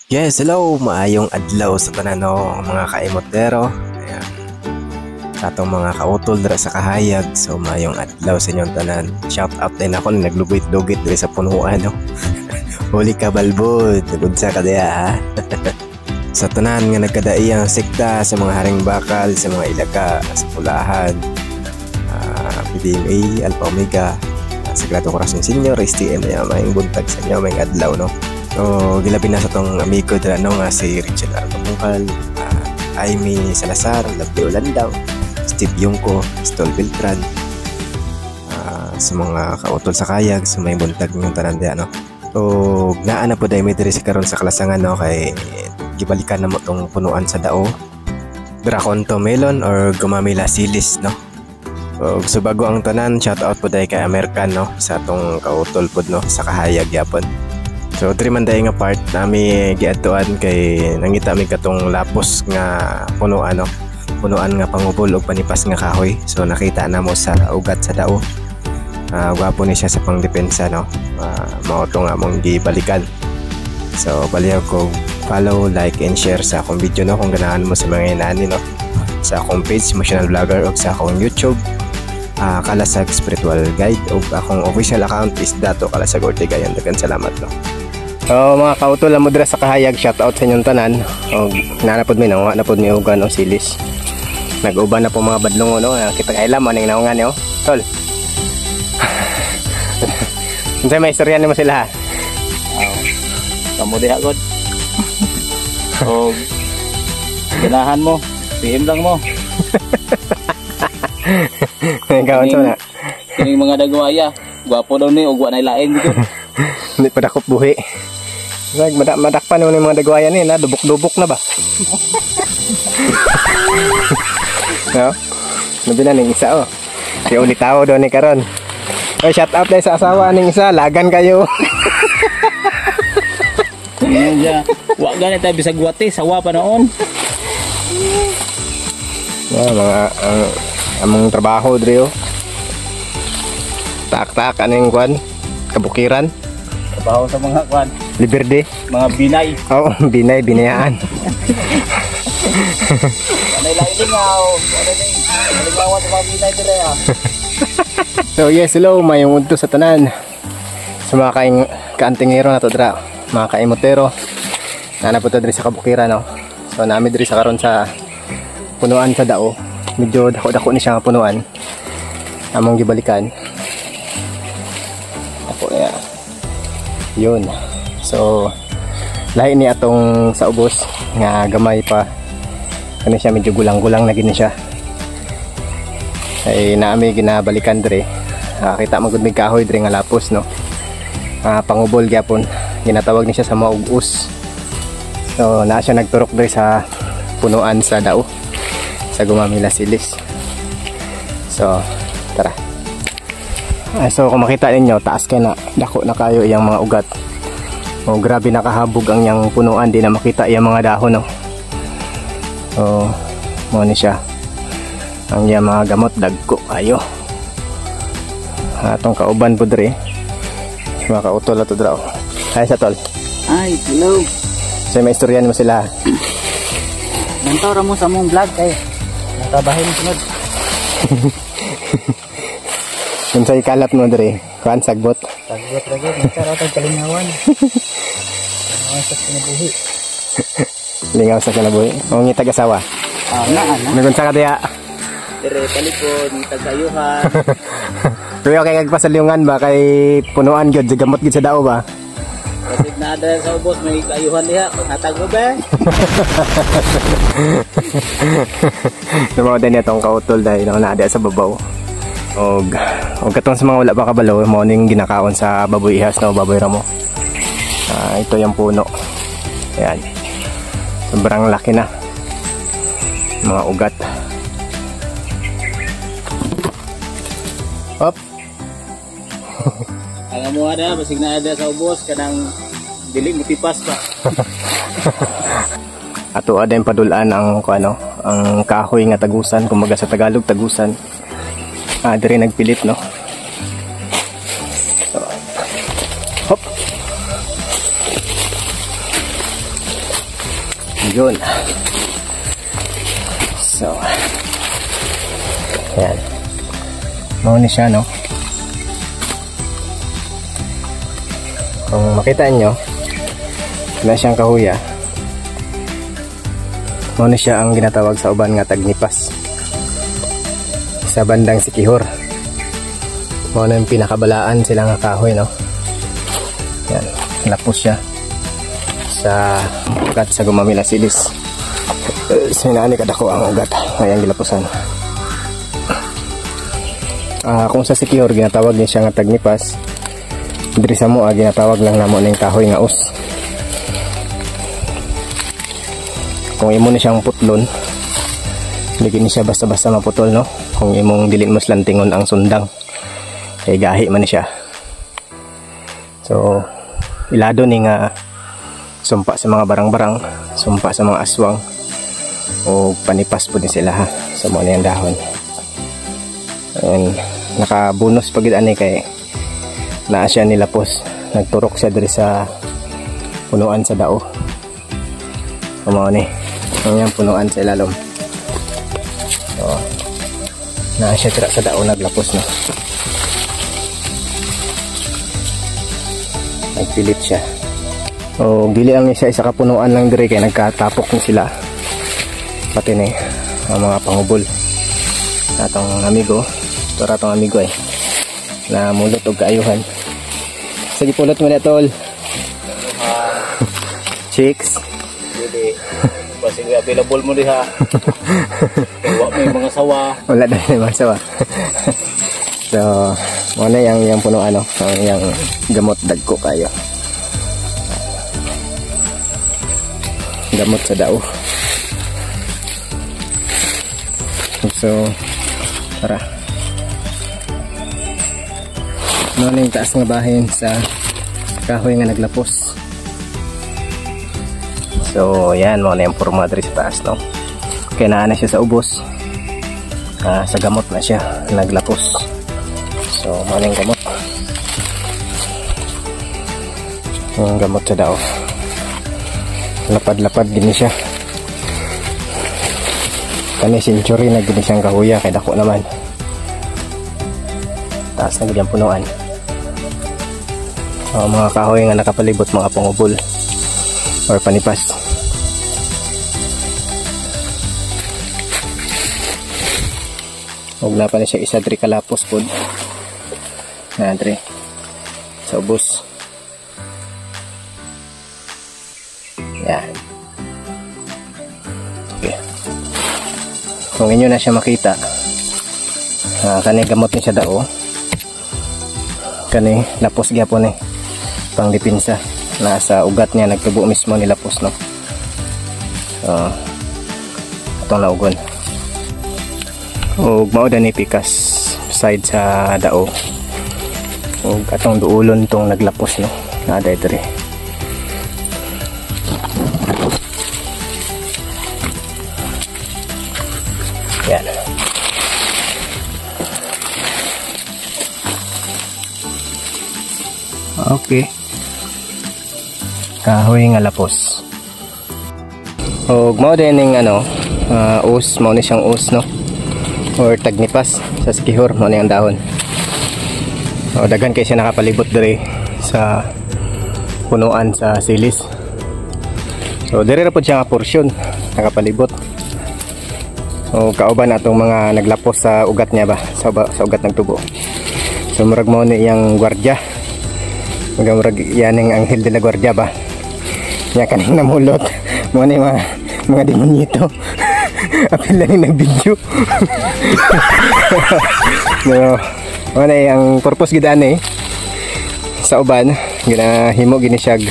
Yes, hello, maayong adlaw sa tanan mga kaimotero. Ayan. Sa atong mga kautol dira sa kahayag, so maayong adlaw sa inyong tanan. Shout out din ako na naglugit-lugit diri sa punuan Huli ka balbod, nagudsa ka diya ha. Sa tanan nga nagkadaiyang sikta sa mga haring bakal, sa mga ilaga, sa pulahan, PDMA, Alpha Omega, Sagrado Corazon Senior, STM, maayong buntag sa inyo, maayong adlaw So, gilabi na sa tong amigo dira nga si Richard Arcapungkal, Aimee Salazar, Labdeo Landao, Steve Yungko, Stol Beltran, sa mga kautol sa kayag, sa may buntag ng tanan diya So, naa na po dahil may diri si karon sa kalasangan kay gibalikan na mo tong punuan sa dao. Draconto Melon or Gumamila Silis So, bago ang tanan, shout out po dahil kay American sa atong kautol po sa kahayag yapon. So, tri man dahi nga part nami giadtuan kay nangita mi katong lapos nga punuan punuan nga pangubol og panipas nga kahoy. So, nakita na mo sa ugat sa dao. Gwapo ni siya sa pangdepensa mao to nga mong gibalikan. So, baliw ko follow, like and share sa akong video kung ganahan mo sa mga inani sa akong page Emotional Vlogger o sa akong YouTube Kalasag Spiritual Guide o akong official account is Dato Kalasag Ortigayan. Daghang salamat So, mga kautol mo dira sa kahayag, shout out sa inyong tanan. Og nanapod mi napod mi ugan silis. Nag-uban na po mga badlong kita kailam aning naungan tol. Unsay may istorya nimo sila ha? Kamu diha god. Og ganahan mo, PM lang mo. Ikaw na. Kining mga dagwaya, gwapo daw ni og wa nay lain gid. Hindi pa dakop buhi. Madakpan mo ng mga dagwayan dubok-dubok na ba? Nabi na ng isa Si ulitaw doon ni karon. Shout out dahil sa asawa ng isa, lagan kayo. Wa gani tayo bisag wate, sawa pa noon. Mga among trabaho dre Tak-tak aning kwan, kabukiran. Trabaho sa mga kwan. Liberde. Mga binay. Binayaan. Anay lingaw. Lingawan sa mga binay dire So yes, hello, mayong udto sa tanan. Sa mga kaantingero na to dira, mga kaimotero. Nana po to diri sa kabukiran So nami diri sa karon sa punuan sa dao. Medyo dako-dako ni siya nga punuan. Among gibalikan. Ako yun. So lahi ni atong sa ubos nga gamay pa. Kani siya medyo gulang-gulang na gini siya. Ay naami ginabalikan dire. Kita magud mig kahoy dire nga lapos pangubol gyapon. Ginatawag ni siya sa maug-us. So naa siya nagturok dire sa punuan sa dao sa Gumamila Silis. So tara. So kung makita ninyo, taas kay na dako na kayo iyang mga ugat. Grabe nakahabog ang yang punuan, di na makita iyang mga dahon So mo ni siya. Ang iyang mga gamot dagko kayo. Atong kauban po dre. Mga kautol ato dra. Hi sa tol. Ay, hello. Sa may istorya mo sila. Nantaw ra mo sa mong vlog kay natabahin sunod. Unsay kalat mo dre? Kuan sagbot. Sagbot ra gyud, nagkara tag kalingawan. Lingaw sa kinabuhi. Lingaw sa kinabuhi. O ngita gasawa. Na. Nagunsa ka diya. Dire talikod, tagayuhan. Pero kay kagpasalyungan ba kay punuan gyud gamot gyud sa dao ba? Kasi na ada sa ubos may kayuhan diha, paghatag mo ba? Nabaw din itong kautol dahil naada sa babaw. Og katong sa mga wala pa kabalo, mo ning ginakaon sa baboy ihas baboy ramo. Ito yung puno. Ayan. Sobrang laki na. Mga ugat. Hop. Ang mo ada basig na ada sa ubos kanang dili mo tipas pa. Ato ada yung padulaan ang ang kahoy nga tagusan, kumbaga sa Tagalog tagusan. Dire nagpilit So, hop. Yun. So, yan. Mauni siya, no? Kung makita nyo, wala siyang kahuya. Mauni siya ang ginatawag sa uban nga tagnipas. Sa bandang Sikihor. Mauni yung pinakabalaan sila nga kahoy, no? Yan. Lapos siya sa ugat sa Gumamela Silis. Sinani kadako ang ugat ngayang gilapusan. Kung sa Sikihor ginatawag niya siya nga tagnipas, diri sa Moa ginatawag lang namo ning kahoy nga us. Kung imo ni siyang putlon, dili ni siya basta-basta maputol, no? Kung imong dili mo slantingon ang sundang, kay gahi man ni siya. So ilado ni nga sumpa sa mga barang-barang, sumpa sa mga aswang, o panipas po din sila ha sa mga niyang dahon. And nakabunos pagid ani kay naa siya nilapos, nagturok siya diri sa punuan sa dao. Kumaw ni ang yang punuan sa ilalom. So naa siya tira sa dao, naglapos na. Nagpilit siya. O dili lang niya isa kapunuan lang diri kay nagkatapok ni sila. Pati ni ang mga pangubol. Atong amigo, tora atong amigo na mulot og kaayuhan. Sige pulot mo na tol. Chicks. Dili. Basta available mo diha. Wa may mga sawa. Wala na mga sawa. So, muna yung puno ano, yung gamot dagko kayo. Gamot sa dao. So, tara. Muna yung taas nga bahin sa kahoy nga naglapos. So, yan, muna yung forma diri sa taas, no? Kaya na siya sa ubos. Sa gamot na siya, naglapos. So, maling gamot. Yung gamot sa dao. Lapad-lapad din siya. Kani century na gini siyang kahuya, kay dako naman. Taas na gini ang punuan. Mga kahoy nga nakapalibot, mga pangubol or panipas. Huwag na pa na siya isa diri kalapos po. Nadre sa ubos. Yan. Okay. Kung inyo na siya makita, kani gamot ni siya dao, kani lapos gyapon pang dipinsa, nasa ugat niya nagtubo mismo ni lapos, no? Atong naugon. Og mao ni pikas side sa dao. Og atong duulon tong naglapos, no? Nada diri. Yan. Okay. Kahoy nga lapos. Og mao din ning ano, us, mao ni siyang us, no? Or tagnipas sa Sikihor, mao ni ang dahon. O daghan kay siya nakapalibot diri sa punuan sa Silis. So diri ra pud siya nga porsyon nakapalibot. O kauban atong mga naglapos sa ugat niya ba, sa ugat ng tubo. So murag mo ni iyang gwardiya, murag yaning anghel de la gwardiya ba, niya kaning namulot mo ni mga demonyito. Apil lang yung nag-video. No, wala ang purpose gidaan sa uban, ginahimo ginisyag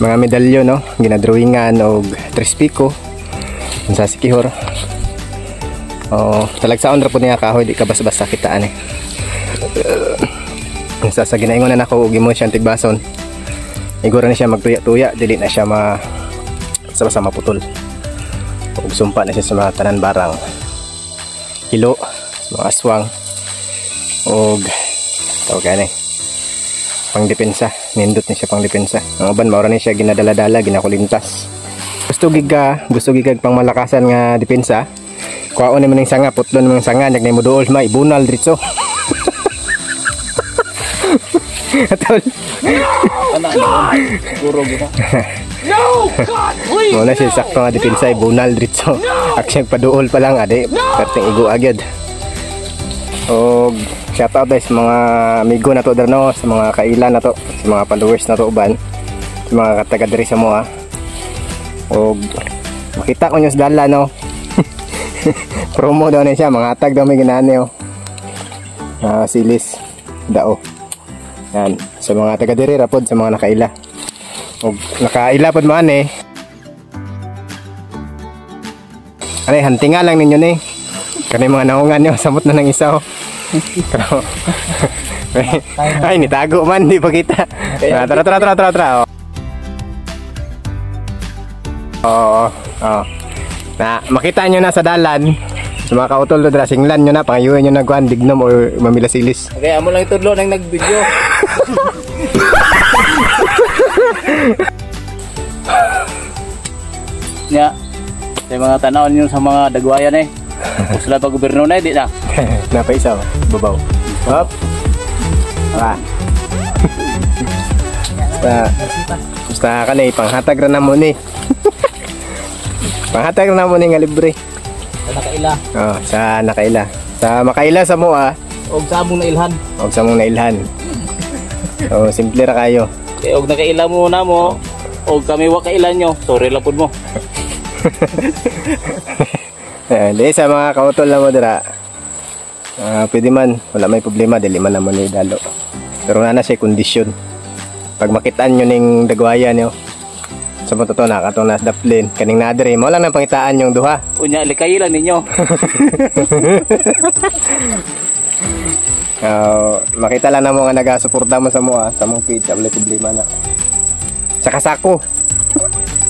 mga medalyo, no, ginadrawingan og trispiko sa Sikihor. Talagsaon ra pud niya kahoy, di ka basta-basta kitaan sa ginaingon na nako og imo siyang tigbason, igura na siya magtuya-tuya, dili na siya basta maputol. Ug sumpa na siya sa mga tanan barang, hilo, mga aswang, og tawag pangdepensa, nindot ni siya pangdepensa. Ang uban maura ni siya ginadala-dala, ginakulintas. gusto gigag pang malakasan nga depensa, kuhaon naman ng sanga, putlon ng sanga, nag mo duol may ibunal dritso. Atol. Siguro gina. Muna siya sakto nga depensa ibunal dritso. Aksyon paduol pa lang ade, perting igo agad. O shout out guys mga amigo na to no, sa mga kailan na to, sa mga followers na to uban, sa mga kataga diri sa moa. O makita ko nyo sa dala no. Promo daw na siya, mga tag daw may ginani oh. Silis dao. Yan, sa mga taga diri rapod, sa mga nakaila. O nakaila pod man eh. Ano hantinga lang ninyo ni. Kani mga naungan nyo, samot na ng isa oh. Ay, nitago man, di pa kita. Tara. Oo. Na, makita nyo na sa dalan. Sa mga kautol doon, singlan nyo na, pangayuhin nyo na guan, dignom or mamilasilis. Okay, amo lang itudlo nang nag-video. Nya, sa mga tanaw nyo sa mga dagwayan eh. Kung sila pag-goberno na, di na. Napaisa, babaw. Hop. Basta ka na eh, panghatag na mo ni. Panghatag na mo ni nga libre. Sa nakaila. Oh, sa nakaila. Sa makaila sa mo ah. Og sa among nailhan. Og sa mong nailhan. Oh, simple ra kayo. Eh, og nakaila mo na mo. Og kami wa kailan nyo. Sorry lapod mo. Di sa mga kautol na mo dira. Pwede man, wala may problema, dili man naman ni dalo. Pero na siya kondisyon. Pag makitaan nyo ning dagwayan nyo, sa mo totoo na, katong nas daplin, kaning nadiri, mo lang nang pangitaan yung duha. Unya, likay lang ninyo. Makita lang na mo nga nagasuporta mo sa mo sa mong page, wala problema na. Sa kasako.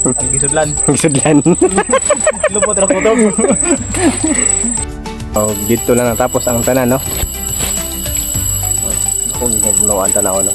Ang gisudlan. Gisudlan. Lupot ra photo. Dito na natapos ang tanan, no? Ako, ginagawa ang tanaw, no?